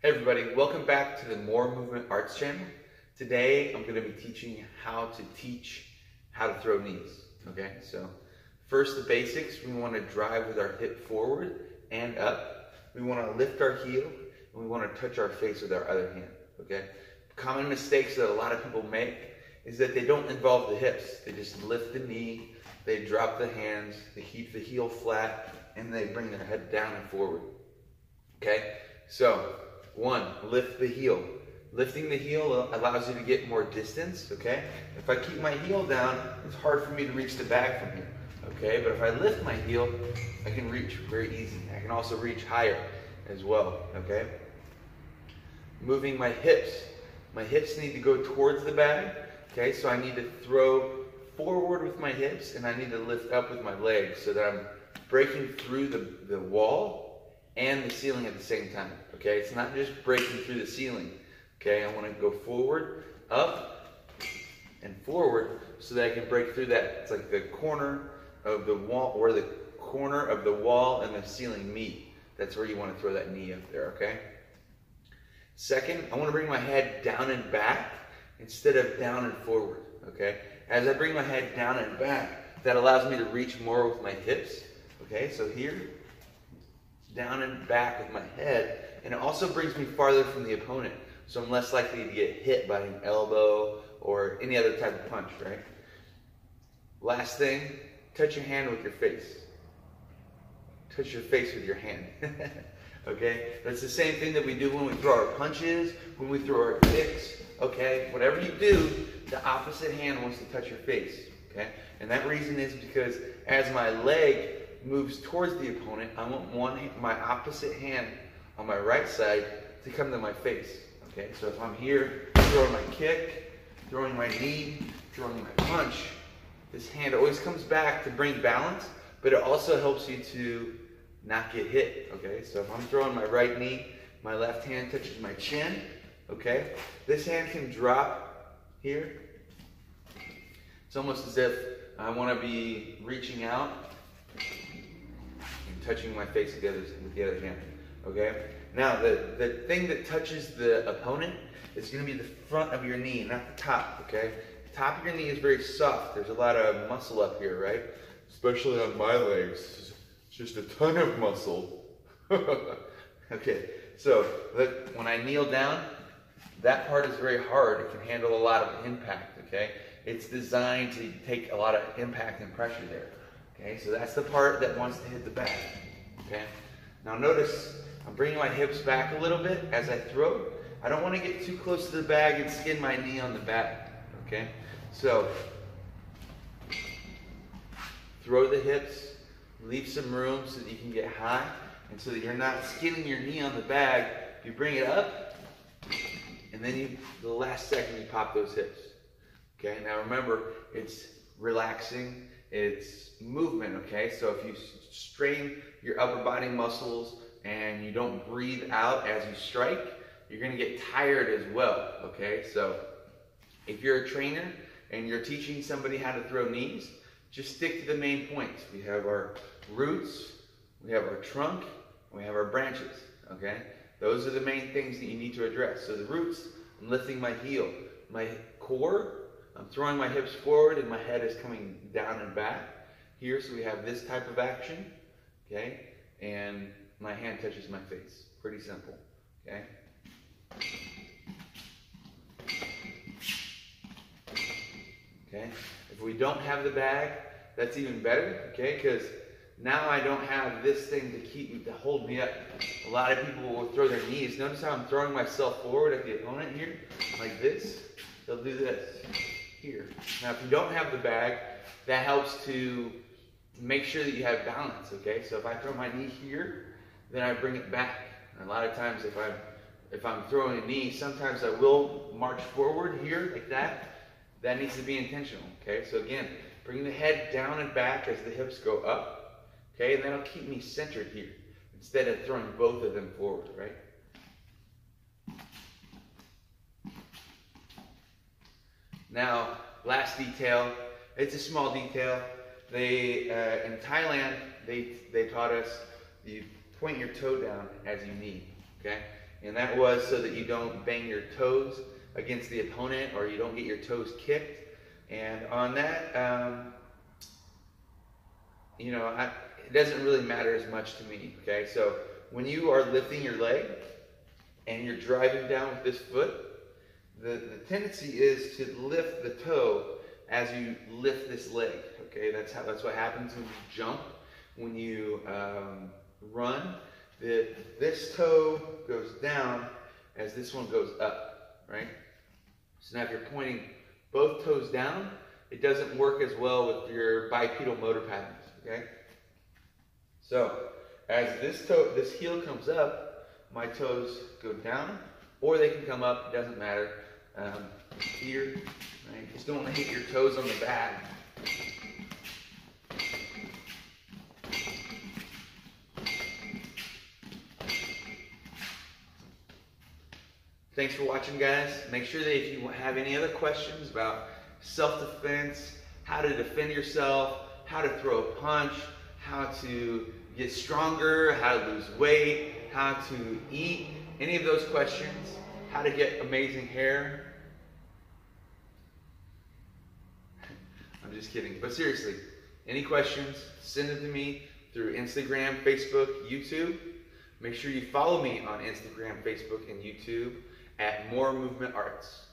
Hey everybody, welcome back to the More Movement Arts channel. Today I'm going to be teaching how to teach how to throw knees. Okay, so first the basics. We want to drive with our hip forward and up. We want to lift our heel and we want to touch our face with our other hand. Okay, common mistakes that a lot of people make is that they don't involve the hips. They just lift the knee, they drop the hands, they keep the heel flat, and they bring their head down and forward. Okay, so one, lift the heel. Lifting the heel allows you to get more distance, okay? If I keep my heel down, it's hard for me to reach the bag from here, okay? But if I lift my heel, I can reach very easy. I can also reach higher as well, okay? Moving my hips. My hips need to go towards the bag, okay? So I need to throw forward with my hips and I need to lift up with my legs so that I'm breaking through the wall and the ceiling at the same time, okay? It's not just breaking through the ceiling, okay? I want to go forward, up, and forward so that I can break through that. It's like the corner of the wall, where the corner of the wall and the ceiling meet. That's where you want to throw that knee up there, okay? Second, I want to bring my head down and back instead of down and forward, okay? As I bring my head down and back, that allows me to reach more with my hips, okay? So here, down and back with my head, and it also brings me farther from the opponent, so I'm less likely to get hit by an elbow or any other type of punch, right? Last thing, touch your hand with your face. Touch your face with your hand. Okay? That's the same thing that we do when we throw our punches, when we throw our kicks, okay? Whatever you do, the opposite hand wants to touch your face, okay? And that reason is because as my leg moves towards the opponent, I want my opposite hand on my right side to come to my face. Okay, so if I'm here throwing my kick, throwing my knee, throwing my punch, this hand always comes back to bring balance, but it also helps you to not get hit. Okay, so if I'm throwing my right knee, my left hand touches my chin. Okay, this hand can drop here. It's almost as if I want to be reaching out and touching my face with the other hand, okay? Now, the thing that touches the opponent is going to be the front of your knee, not the top, okay? The top of your knee is very soft. There's a lot of muscle up here, right? Especially on my legs. It's just a ton of muscle. Okay, so when I kneel down, that part is very hard. It can handle a lot of impact, okay? It's designed to take a lot of impact and pressure there. Okay, so that's the part that wants to hit the bag. Okay, now notice I'm bringing my hips back a little bit as I throw. I don't want to get too close to the bag and skin my knee on the bag. Okay, so throw the hips, leave some room so that you can get high, and so that you're not skinning your knee on the bag. You bring it up, and then the last second you pop those hips. Okay, now remember, it's relaxing. It's movement, okay? So if you strain your upper body muscles and you don't breathe out as you strike, you're gonna get tired as well, okay? So if you're a trainer and you're teaching somebody how to throw knees, just stick to the main points. We have our roots, we have our trunk, and we have our branches, okay? Those are the main things that you need to address. So the roots, I'm lifting my heel. My core, I'm throwing my hips forward and my head is coming down and back here, so we have this type of action, okay? And my hand touches my face. Pretty simple, okay? Okay? If we don't have the bag, that's even better, okay? Because now I don't have this thing to hold me up. A lot of people will throw their knees. Notice how I'm throwing myself forward at the opponent here, like this. They'll do this. Here. Now, if you don't have the bag, that helps to make sure that you have balance, okay? So if I throw my knee here, then I bring it back. And a lot of times if I'm throwing a knee, sometimes I will march forward here like that. That needs to be intentional, okay? So again, bring the head down and back as the hips go up, okay? And that'll keep me centered here instead of throwing both of them forward, right? Now, last detail, it's a small detail. In Thailand, they taught us you point your toe down as you knee, okay? And that was so that you don't bang your toes against the opponent or you don't get your toes kicked. And on that, you know, it doesn't really matter as much to me, okay? So when you are lifting your leg and you're driving down with this foot, the tendency is to lift the toe as you lift this leg, okay? That's what happens when you jump, when you run. This toe goes down as this one goes up, right? So now if you're pointing both toes down, it doesn't work as well with your bipedal motor patterns, okay? So as this heel comes up, my toes go down, or they can come up, it doesn't matter. Here, right? Just don't want to hit your toes on the bag. Thanks for watching, guys. Make sure that if you have any other questions about self-defense, how to defend yourself, how to throw a punch, how to get stronger, how to lose weight, how to eat, any of those questions, how to get amazing hair. I'm just kidding. But seriously, any questions, send them to me through Instagram, Facebook, YouTube. Make sure you follow me on Instagram, Facebook, and YouTube at More Movement Arts.